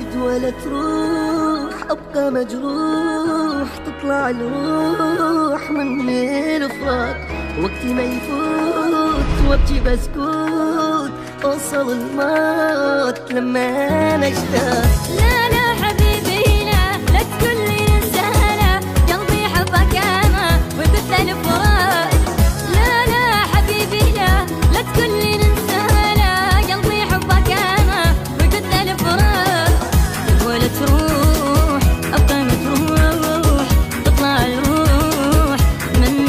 تزيد ولا تروح، أبقى مجروح تطلع الروح من الفراق. وقتي ما يفوت وابكي بسكوت، أوصل الموت لما أنا أشتاق. لا لا حبيبي لا تقولي ننسانا، قلبي حبك أنا وقلت الفراق. لا لا حبيبي لا تقولي ننسانا، قلبي حبك أنا وقلت الفراق. ولا تروح أبقى مجروح تطلع الروح من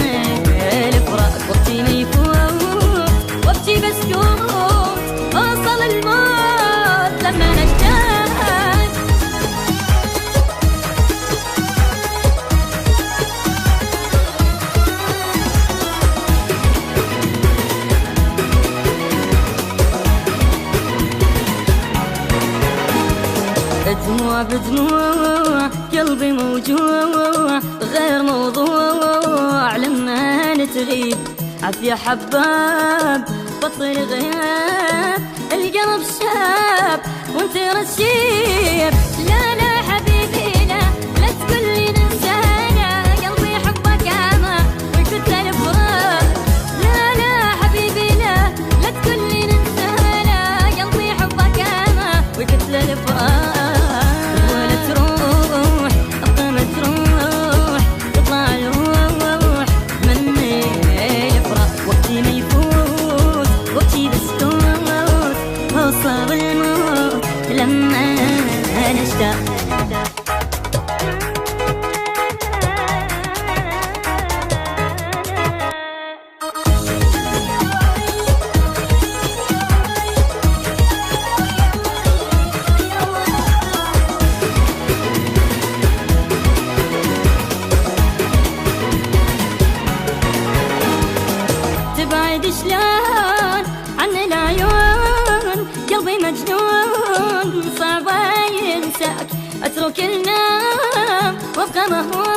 الفراق. وقتي ما يفوت وابكي بسكوت، أوصل الموت لما نشتاق. دموع بدموع قلبي موجوع، غير موضوع لما نتغيب. عافية حباب بطل غياب، القلب شاب وانت رشيب. لا لا حبيبي لا تقولي ننسانا، قلبي حبك انا وكنت الفراق. لا لا حبيبي لا تقولي ننسانا، قلبي حبك انا وكنت الفراق. أوصل الموت لما نشتاق. تبعد شلون عن العيون، قلبي مجنون صعب ينساك. اترك النوم وابقى مهموم،